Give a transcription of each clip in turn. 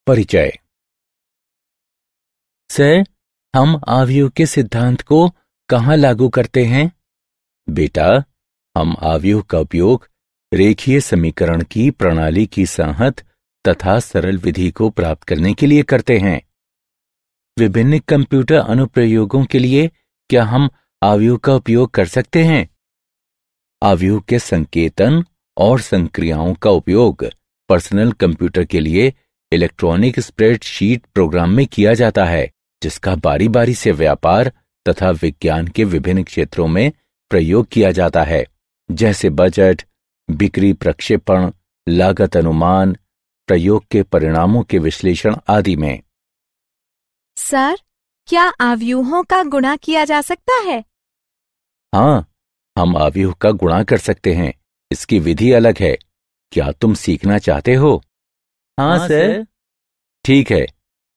परिचय। सर, हम आव्यूह के सिद्धांत को कहाँ लागू करते हैं? बेटा, हम आव्यूह का उपयोग रेखीय समीकरण की प्रणाली की संहत तथा सरल विधि को प्राप्त करने के लिए करते हैं। विभिन्न कंप्यूटर अनुप्रयोगों के लिए क्या हम आव्यूह का उपयोग कर सकते हैं? आव्यूह के संकेतन और संक्रियाओं का उपयोग पर्सनल कंप्यूटर के लिए इलेक्ट्रॉनिक स्प्रेडशीट प्रोग्राम में किया जाता है, जिसका बारी बारी से व्यापार तथा विज्ञान के विभिन्न क्षेत्रों में प्रयोग किया जाता है, जैसे बजट, बिक्री प्रक्षेपण, लागत अनुमान, प्रयोग के परिणामों के विश्लेषण आदि में। सर, क्या आव्यूहों का गुणा किया जा सकता है? हाँ, हम आव्यूह का गुणा कर सकते हैं। इसकी विधि अलग है। क्या तुम सीखना चाहते हो? हाँ सर। ठीक है,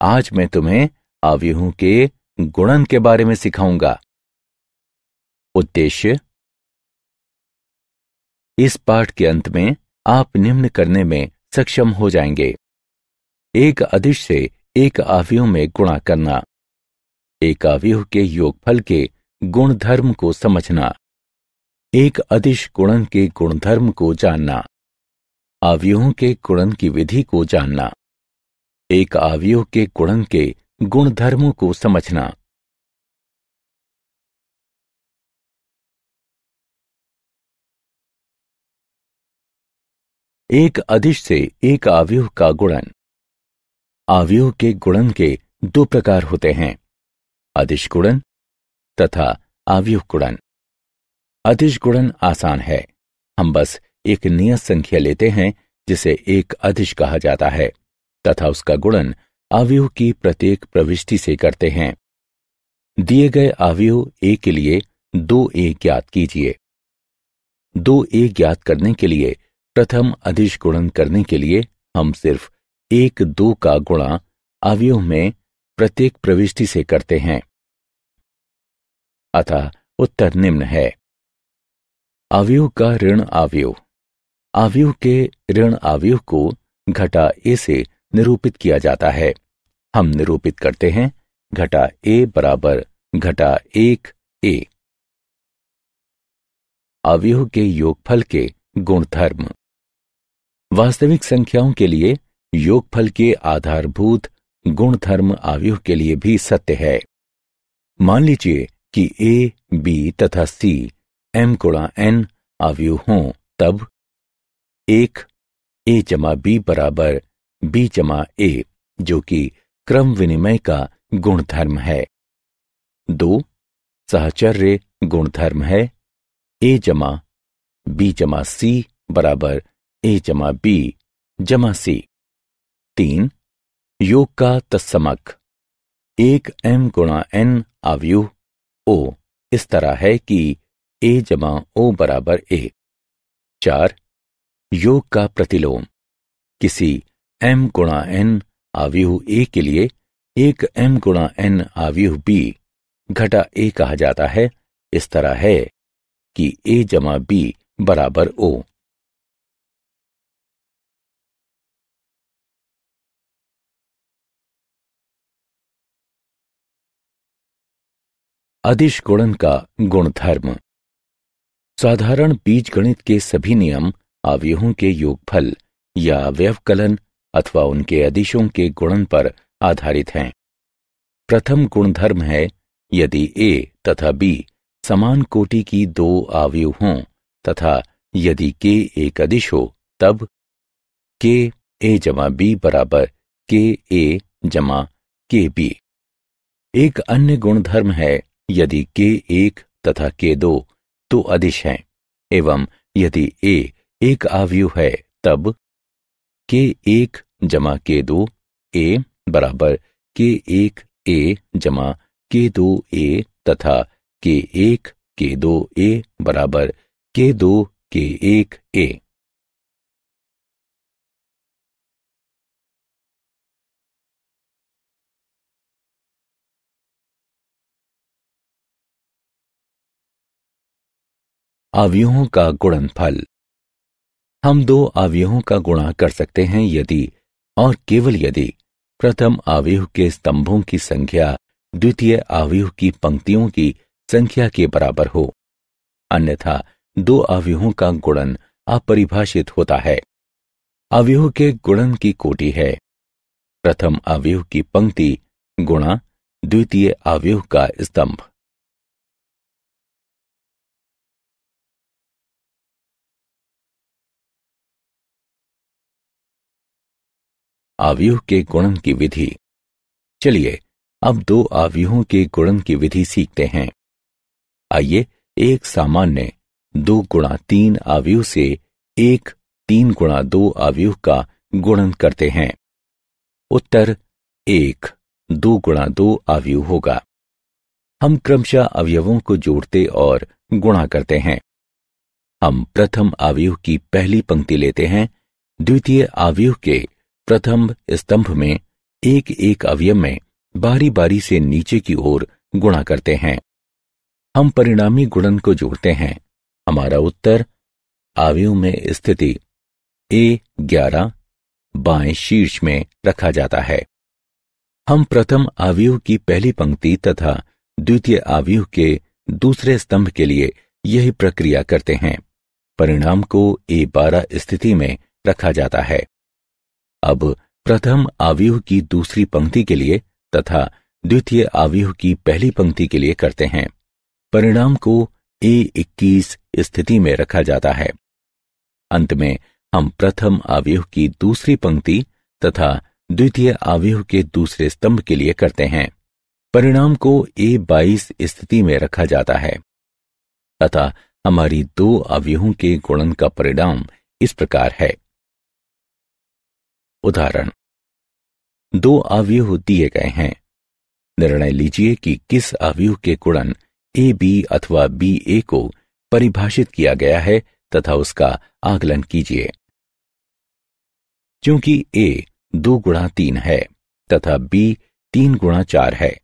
आज मैं तुम्हें आव्यूहों के गुणन के बारे में सिखाऊंगा। उद्देश्य: इस पाठ के अंत में आप निम्न करने में सक्षम हो जाएंगे। एक अदिश से एक आव्यूह में गुणा करना, एक आव्यूह के योगफल के गुणधर्म को समझना, एक अदिश गुणन के गुणधर्म को जानना, आव्यूहों के गुणन की विधि को जानना, एक आव्यूह के गुणन के गुणधर्मों को समझना। एक अदिश से एक आव्यूह का गुणन। आव्यूह के गुणन के दो प्रकार होते हैं, अदिश गुणन तथा आव्यूह गुणन। अदिश गुणन आसान है। हम बस एक नियत संख्या लेते हैं जिसे एक अदिश कहा जाता है तथा उसका गुणन आव्यूह की प्रत्येक प्रविष्टि से करते हैं। दिए गए आव्यूह ए के लिए 2a ज्ञात कीजिए। 2a ज्ञात करने के लिए प्रथम अदिश गुणन करने के लिए हम सिर्फ 1-2 का गुणा आव्यूह में प्रत्येक प्रविष्टि से करते हैं। अतः उत्तर निम्न है। आव्यूह का ऋण आव्यूह। आव्यूह के ऋण आव्यूह को घटा a से निरूपित किया जाता है। हम निरूपित करते हैं घटा a बराबर घटा 1a। आव्यूह के योगफल के गुणधर्म। वास्तविक संख्याओं के लिए योगफल के आधारभूत गुणधर्म आव्यूह के लिए भी सत्य है। मान लीजिए कि a, b तथा c m गुणा n आव्यूह हों, तब 1 a जमा b बराबर b जमा a, जो कि क्रम विनिमय का गुणधर्म है। 2 साहचर्य गुणधर्म है a जमा b जमा c बराबर a जमा b जमा c। 3 योग का तत्समक। 1 m गुणा n आव्यूह o इस तरह है कि a जमा o बराबर a। 4 योग का प्रतिलोम। किसी m गुणा n आव्यूह a के लिए 1 m गुणा n आव्यूह b घटा a कहा जाता है। इस तरह है कि a जमा b बराबर o। अदिश गुणन का गुणधर्म। साधारण बीजगणित के सभी नियम आव्यूहों के योगफल या व्यवकलन अथवा उनके अदिशों के गुणन पर आधारित हैं। प्रथम गुणधर्म है, यदि a तथा b समान कोटि की 2 आव्यूह हों तथा यदि k एक अदिश हो, तब k a जमा b बराबर k a जमा k b। एक अन्य गुणधर्म है, यदि k 1 तथा k 2 तो अदिश हैं, एवं यदि a एक आव्यूह है, तब k 1 जमा k 2 a बराबर k 1 a जमा k 2 a तथा k 1 k 2 a बराबर k 2 k 1 a। आव्यूहों का गुणनफल। हम 2 आव्यूहों का गुणा कर सकते हैं यदि और केवल यदि प्रथम आव्यूह के स्तंभों की संख्या द्वितीय आव्यूह की पंक्तियों की संख्या के बराबर हो, अन्यथा दो आव्यूहों का गुणन अपरिभाषित होता है। आव्यूह के गुणन की कोटि है प्रथम आव्यूह की पंक्ति गुणा द्वितीय आव्यूह का स्तंभ। आव्यूह के गुणन की विधि। चलिए अब दो आव्यूहों के गुणन की विधि सीखते हैं। आइए एक सामान्य 2 गुणा 3 आव्यूह से एक 3 गुणा 2 आव्यूह का गुणन करते हैं। उत्तर 1 2 गुणा 2 आव्यूह होगा। हम क्रमशः अवयवों को जोड़ते और गुणा करते हैं। हम प्रथम आव्यूह की पहली पंक्ति लेते हैं, द्वितीय आव्यूह के प्रथम स्तंभ में एक एक अवयव में बारी बारी से नीचे की ओर गुणा करते हैं। हम परिणामी गुणन को जोड़ते हैं। हमारा उत्तर आव्यूह में स्थिति A11 बाएं शीर्ष में रखा जाता है। हम प्रथम आव्यूह की पहली पंक्ति तथा द्वितीय आव्यूह के दूसरे स्तंभ के लिए यही प्रक्रिया करते हैं। परिणाम को A12 स्थिति में रखा जाता है। अब प्रथम आव्यूह की दूसरी पंक्ति के लिए तथा द्वितीय आव्यूह की पहली पंक्ति के लिए करते हैं। परिणाम को A21 स्थिति में रखा जाता है। अंत में हम प्रथम आव्यूह की दूसरी पंक्ति तथा द्वितीय आव्यूह के दूसरे स्तंभ के लिए करते हैं। परिणाम को A22 स्थिति में रखा जाता है। अतः हमारी दो आव्यूहों के गुणन का परिणाम इस प्रकार है। उदाहरण, दो आव्यूह दिए गए हैं। निर्णय लीजिए कि किस आव्यूह के गुणन AB अथवा BA को परिभाषित किया गया है तथा उसका आकलन कीजिए। चूंकि A 2 गुणा 3 है तथा B 3 गुणा 4 है,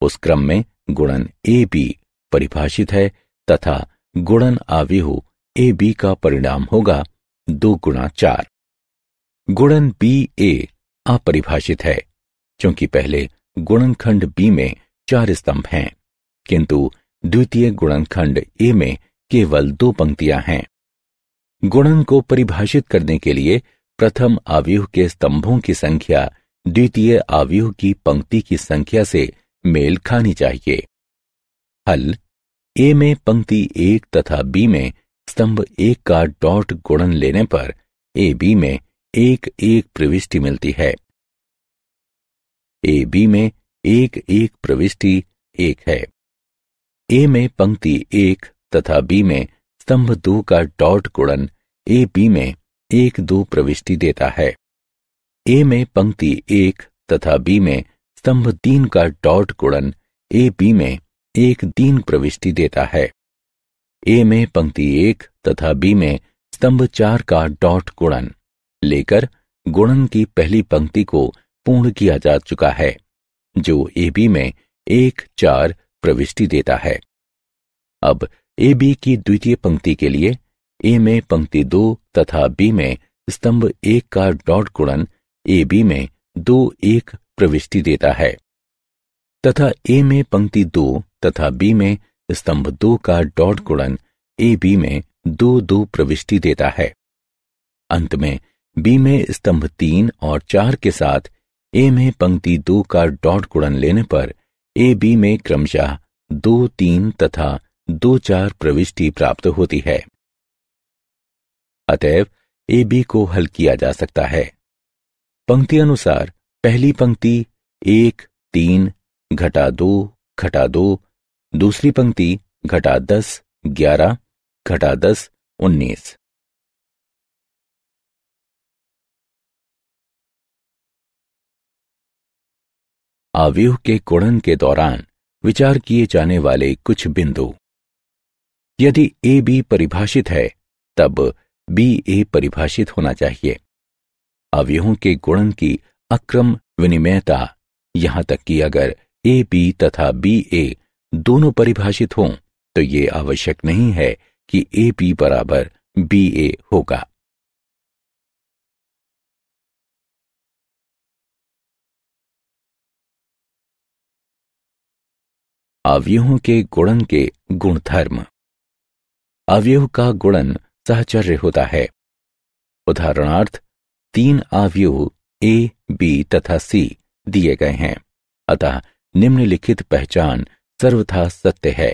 उस क्रम में गुणन AB परिभाषित है तथा गुणन आव्यूह AB का परिणाम होगा 2 गुणा 4। गुणन BA अपरिभाषित है, क्योंकि पहले गुणनखंड B में 4 स्तंभ हैं, किंतु द्वितीय गुणनखंड A में केवल 2 पंक्तियां हैं। गुणन को परिभाषित करने के लिए प्रथम आव्यूह के स्तंभों की संख्या द्वितीय आव्यूह की पंक्ति की संख्या से मेल खानी चाहिए। हल, A में पंक्ति 1 तथा B में स्तंभ 1 का डॉट गुणन लेने पर AB में एक एक प्रविष्टि मिलती है। AB में एक एक प्रविष्टि 1 है। A में पंक्ति 1 तथा B में स्तंभ 2 का डॉट गुणन AB में 1-2 प्रविष्टि देता है। A में पंक्ति 1 तथा B में स्तंभ 3 का डॉट गुणन AB में 1-3 प्रविष्टि देता है। A में पंक्ति 1 तथा B में स्तंभ 4 का डॉट गुणन लेकर गुणन की पहली पंक्ति को पूर्ण किया जा चुका है, जो AB में 1-4 प्रविष्टि देता है। अब AB की द्वितीय पंक्ति के लिए A में पंक्ति 2 तथा B में स्तंभ 1 का डॉट गुणन AB में 2-1 प्रविष्टि देता है तथा A में पंक्ति 2 तथा B में स्तंभ 2 का डॉट गुणन AB में 2-2 प्रविष्टि देता है। अंत में B में स्तंभ 3 और 4 के साथ A में पंक्ति 2 का डॉट गुणन लेने पर AB में क्रमशः 2-3 तथा 2-4 प्रविष्टि प्राप्त होती है। अतएव AB को हल किया जा सकता है। पंक्ति अनुसार पहली पंक्ति 1-3 घटा 2 घटा 2, दूसरी पंक्ति घटा 10 11 घटा 10 19। आव्यूह के गुणन के दौरान विचार किए जाने वाले कुछ बिंदु। यदि AB परिभाषित है तब BA परिभाषित होना चाहिए। आव्यूहों के गुणन की अक्रम विनिमयता, यहां तक कि अगर AB तथा BA दोनों परिभाषित हों तो ये आवश्यक नहीं है कि AB बराबर BA होगा। अवयवों के गुणन के गुणधर्म। अवयव का गुणन सहचर्य होता है। उदाहरणार्थ 3 अवयव ए, बी तथा सी दिए गए हैं, अतः निम्नलिखित पहचान सर्वथा सत्य है।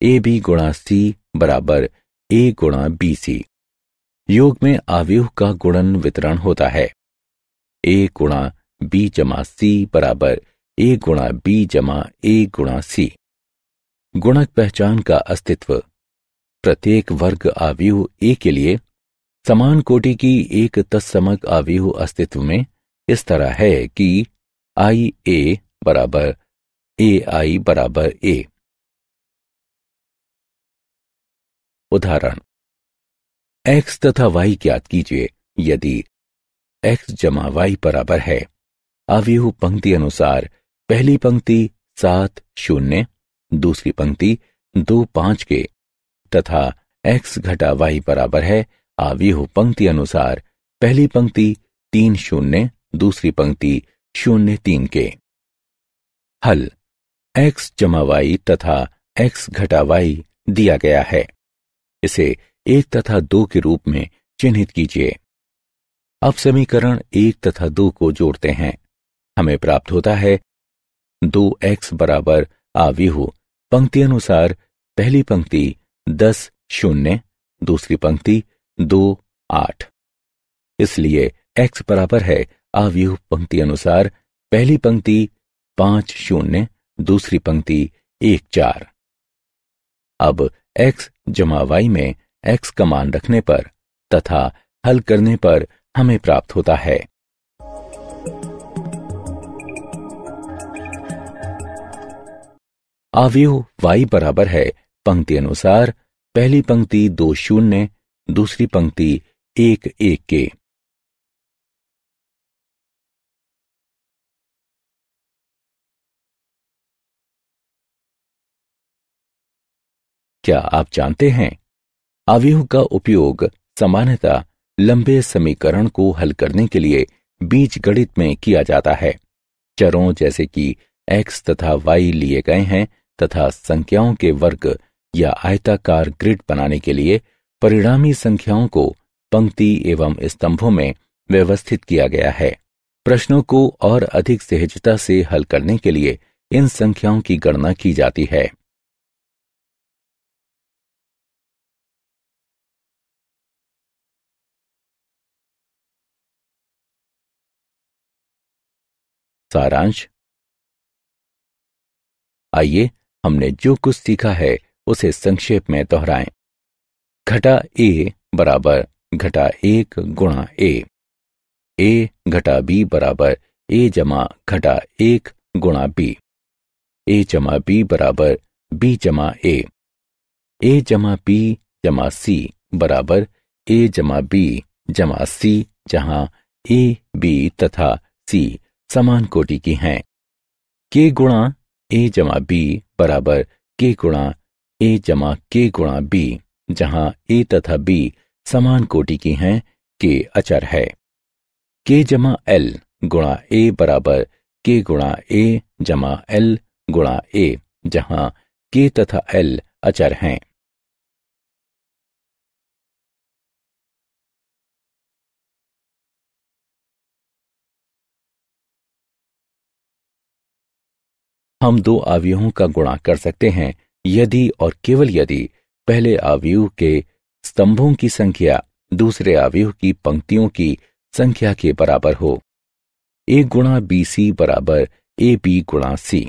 ए बी गुणा सी बराबर ए गुणा बी सी। योग में अवयव का गुणन वितरण होता है। ए गुणा बी जमा सी बराबर ए गुणा बी जमा ए गुणा सी। गुणक पहचान का अस्तित्व। प्रत्येक वर्ग अवयव ए के लिए समान कोटि की एक तत्समक अवयव अस्तित्व में इस तरह है कि आई ए बराबर ए आई बराबर ए। उदाहरण, x तथा y ज्ञात कीजिए। यदि x जमा y बराबर है, अवयव पंक्ति अनुसार पहली पंक्ति 7 0, दूसरी पंक्ति 2 5 के तथा x घटा y बराबर है, अवयव पंक्ति अनुसार पहली पंक्ति 3 0, दूसरी पंक्ति 0 3 के। हल x जमा y तथा x घटा y दिया गया है। इसे 1 तथा 2 के रूप में चिन्हित कीजिए। अब समीकरण 1 तथा 2 को जोड़ते हैं। हमें प्राप्त होता है 2x बराबर अवयव पंक्ति अनुसार पहली पंक्ति 10 0, दूसरी पंक्ति 2 8। इसलिए x बराबर है अवयव पंक्ति अनुसार पहली पंक्ति 5 0, दूसरी पंक्ति 1 4। अब x जमा y में x का मान रखने पर तथा हल करने पर हमें प्राप्त होता है अवयव y बराबर है पंक्ति अनुसार पहली पंक्ति 2 0, दूसरी पंक्ति 1 1 के। क्या आप जानते हैं, अवयव का उपयोग सामान्यतः लंबे समीकरण को हल करने के लिए बीजगणित में किया जाता है। चरों जैसे कि x तथा y लिए गए हैं तथा संख्याओं के वर्ग या आयताकार ग्रिड बनाने के लिए परिणामी संख्याओं को पंक्ति एवं स्तंभों में व्यवस्थित किया गया है। प्रश्नों को और अधिक सहजता से हल करने के लिए इन संख्याओं की गणना की जाती है। सारांश। आइए हमने जो कुछ सीखा है उसे संक्षेप में दोहराएं। घटा a बराबर घटा 1 गुणा a घटा b बराबर a जमा घटा 1 गुणा b, a जमा b बराबर b जमा a जमा b जमा c बराबर a जमा b जमा c, जहां a b तथा c समान कोटि की हैं। k गुणा a जमा b बराबर k गुणा a जमा k गुणा b, जहां a तथा b समान कोटि की हैं, k अचर है। k जमा l गुणा a बराबर k गुणा a जमा l गुणा a, जहां k तथा l अचर हैं। हम 2 अवयवों का गुणा कर सकते हैं यदि और केवल यदि पहले अवयव के स्तंभों की संख्या दूसरे अवयव की पंक्तियों की संख्या के बराबर हो। a गुणा बी सी बराबर ए बी गुणा सी।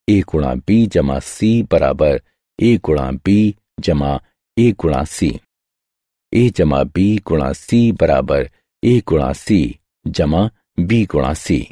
a गुणा b जमा c बराबर a गुणा b जमा a गुणा c। a जमा b गुणा c बराबर a गुणा c जमा b गुणा c।